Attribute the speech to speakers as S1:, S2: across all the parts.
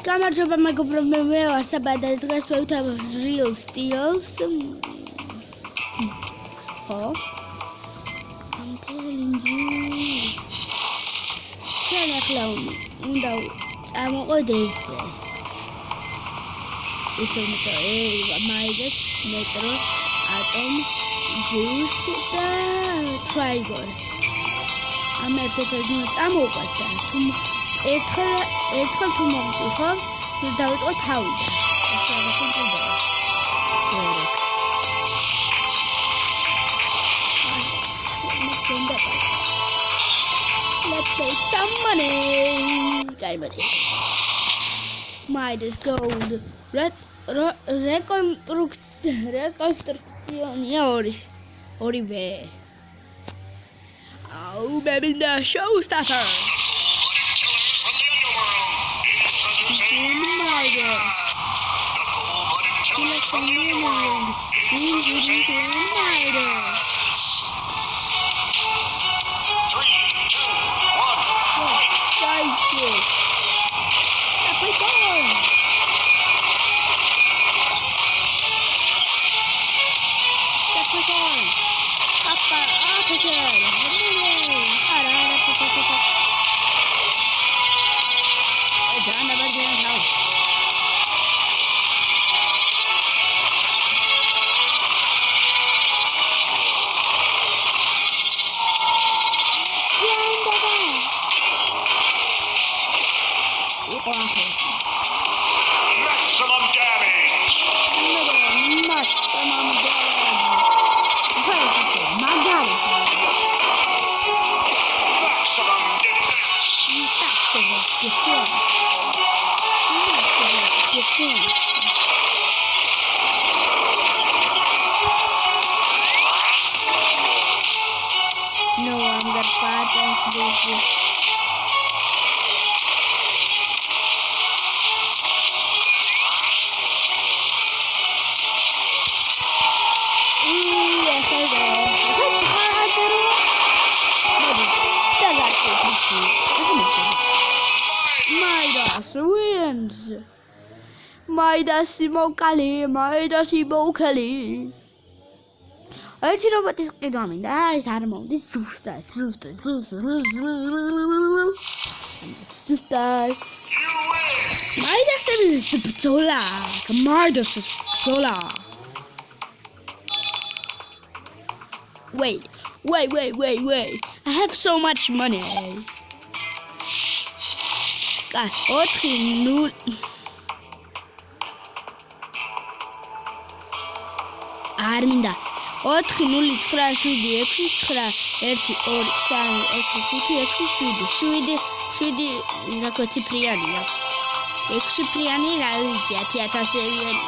S1: გამარჯობა მეგობრებო, მე ვარ საბა და დღეს ვეთავაზ Real Steals. Oh, I'm telling you. Can I clown? უნდა წამოყოთ ესე. ისე უნდა მაიდეს მეტრო, ატომ, ჯუს და ტრაიგორ. ამერფეთ წამოყოთ და თუ ერთხელ თუ მოვიტიხო, დავიწყო თავიდან. ეს რა გქონდა? Let's make some money. Midas gold. Reconstructione orive. Oh, baby, the showstopper.
S2: Maximum damage. Maximum defense.
S1: No, I'm the part of this. Midas wins. Midas Simokali, Midas Simokali. It's not this kid on me. That is animal. This suicide.
S2: You win.
S1: Midas is Pizzola. Midas is Pizzola. Wait. I have so much money. God, what new? Arminda. 4-0-9-9-1-2-3-4-1-2-3-4-5-6-7 რა ციფრიანია 6 ციფრიანი რა ვიცი 10,000-იანი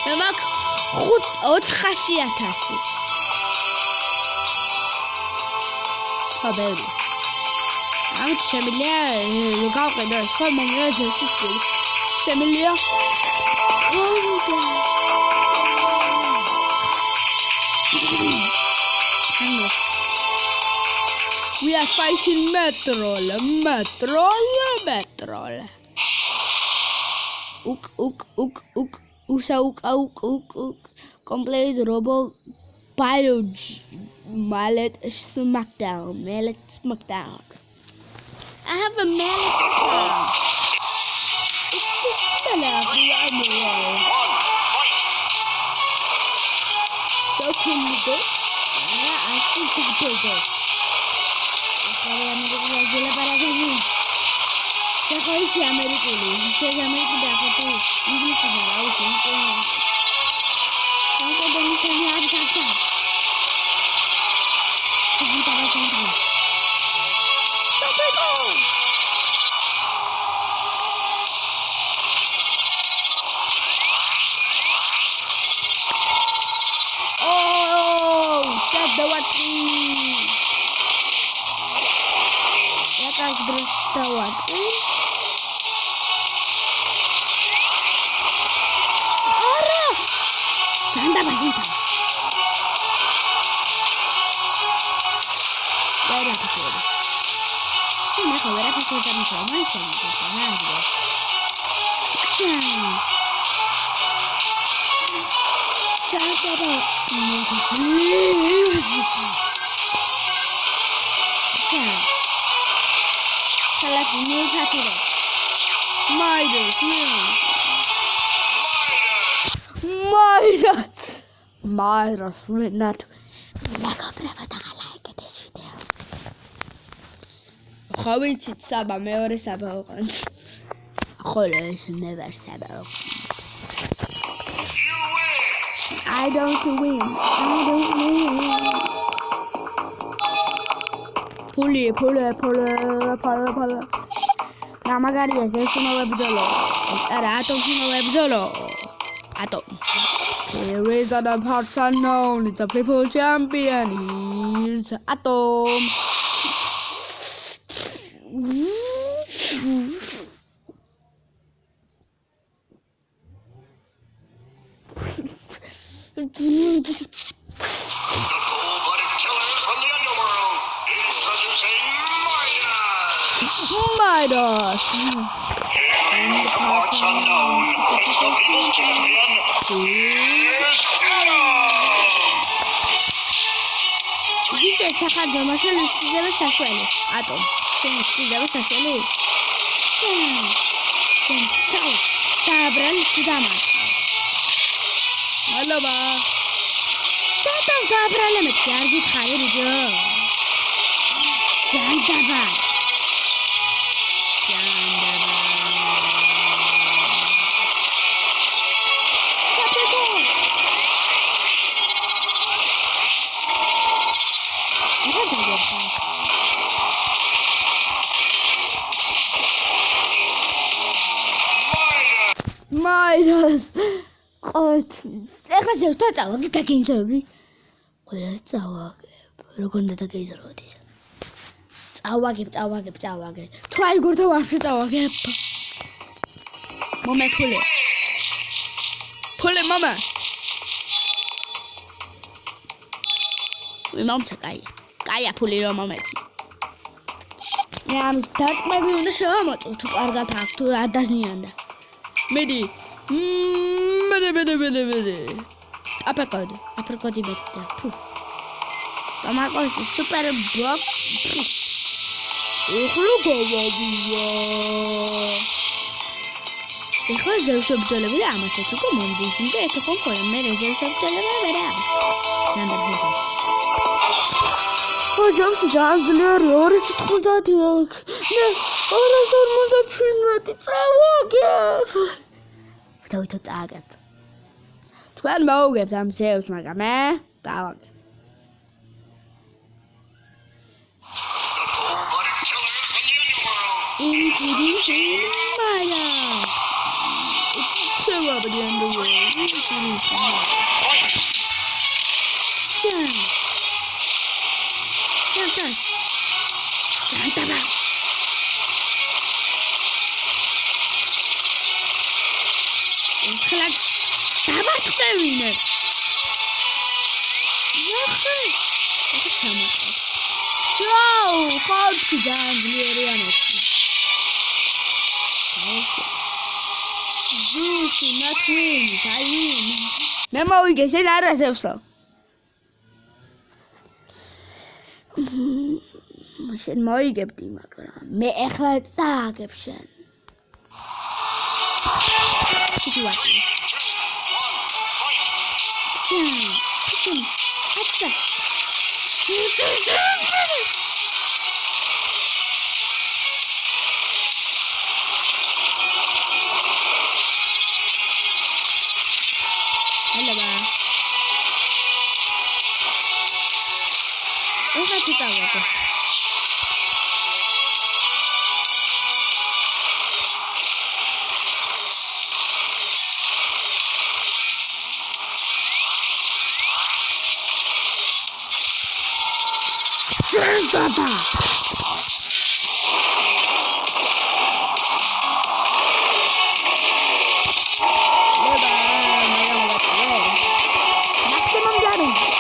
S1: მე მაქვს 400,000 ხაბერი ამით შემიძლია გავყიდო სხვა მომღერალს შემიძლია We are fighting Metrol. Uk. Usa uk. Complete Robo Biology. Mallet Smackdown. I have a mallet account. It's the so can you go? I think you can go. Oh, shut the water. Как доставать? Ара! Санда басинта. Я ракету. Ты на кого ракету там не сломаешь, не Midas, not this video. How is it Saba? Meore Saba. Always never Saba. I don't win. Pull it. Now magari è sono webdolo. Era sono webdolo. Atom. Here is the parts unknown. It's a people champion. Here's Atom.
S2: The cold-blooded killer from the underworld is introducing
S1: Midas.
S2: In the parts unknown, it's the people's champion. Here's Adam.
S1: Dice sacando ma se non si deve sassuele. Atom. Se non si deve sassuele. Ciao. Tabran Kudama. Allora. Satan Tabran le mettiargi khayr jo. Jandaba. Midas. ეხლა ზევსთან წავაგე და გინძრები. ყველას წავაგე. როგორ უნდა დაგეიზროდეს. წავაგე. თუ აი გორდა ვარში წავაგე. მომექულე. ფულე მამა. ვიმამცა კაია ფული რომ მომექი. ამის დარტყმები უნდა შევამოწო თუ კარგად აქვს თუ არ დაზნიანდა. მედი. Apricot mette. Tomato super block. Ეხლა ზევსებდელები და ამასაც უკვე მომდის. იმიტომ ეს კონკრეტულად მე ზევსებდელები ვერა. ნამდვილად. ოჯახში ძალიან 290 აქვს. მე 250 წავაგე. დავით წააგებ. თქვენ მოუგებთ ამ ზევს, მაგრამ მე დავაგებ. მე მოვიგე შენ არ ასევსო. შენ მოიგებდი, მაგრამ მე ეხლა წააგებ შენ. სიტუაცია. Почему? Отстань. Hello. Ага, ты там вот. Папа! Maximum damage!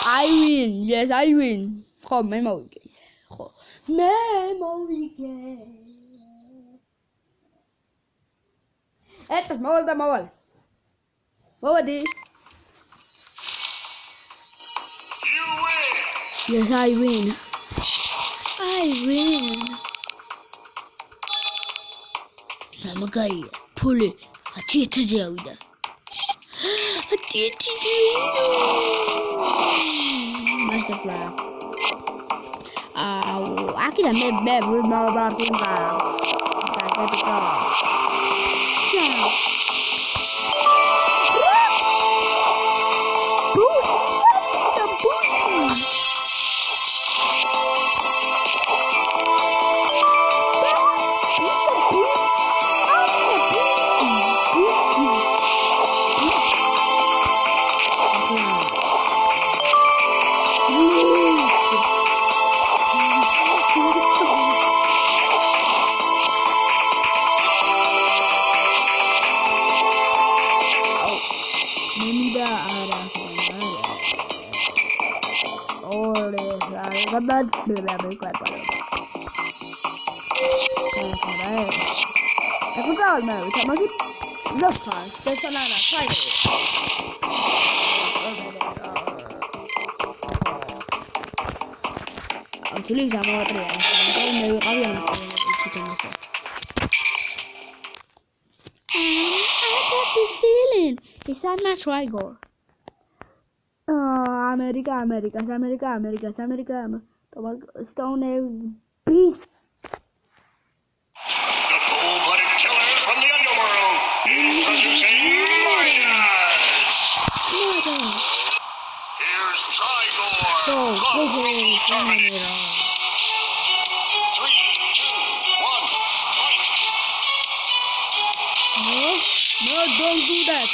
S1: I win. Yes, I win. ხო, მე მოვიგე. ხო. მე მოვიგე. ეს მოვალ და მოვალ. მოვედი.
S2: You win.
S1: Yes, I win. I win. Ramagari, pull it. Ati avida. Ati. Master plan. Aqui da me mal batin ba. Tá que tá. Tchau. Bad bila berkuat pada. Aku tahu mana, tak mungkin lepas. Saya nak try. Actually, sama water ya. Saya mau kau yang kita masa. I got this feeling. Is that not Trigor? America. তোমার স্টোনে beast.
S2: The cold-blooded killers from the underworld. Introducing Midas. Here's Trigor. The Holy Terminator. 3, 2, 1, fight.
S1: No, don't do that.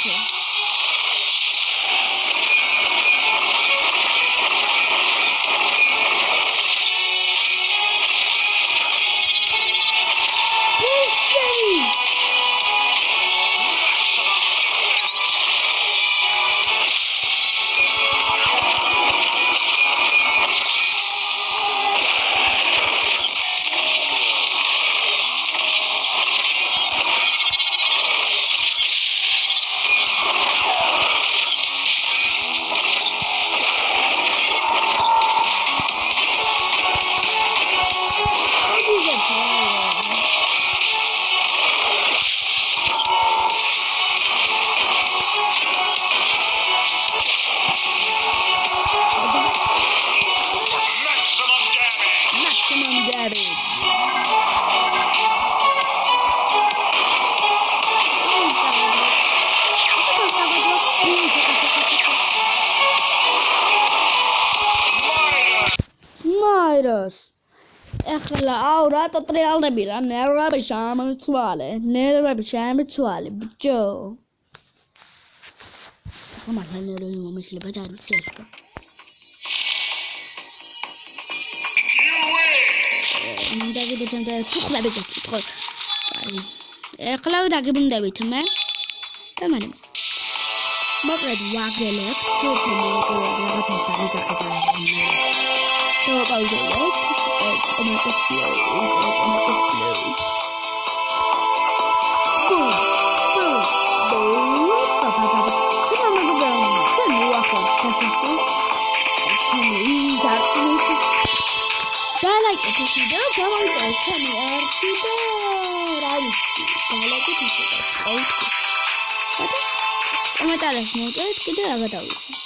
S1: Midas. Ეხლა აურატო ტრიალდები რა ნერვები შემიცვალე ბიჭო. ახლა მართლა ნერვები მომეცილება და არ ვიცი აშკო. მინდა კიდე ჩემთან თუხლები გეკითხო. ეხლა დაგიბრუნდებით მე და მე მოკლედ ვაგელებ თვითონ რაღაცა მიგახება. So about the work, tomato flow. Boom. Like it is video, come on, tell me I'm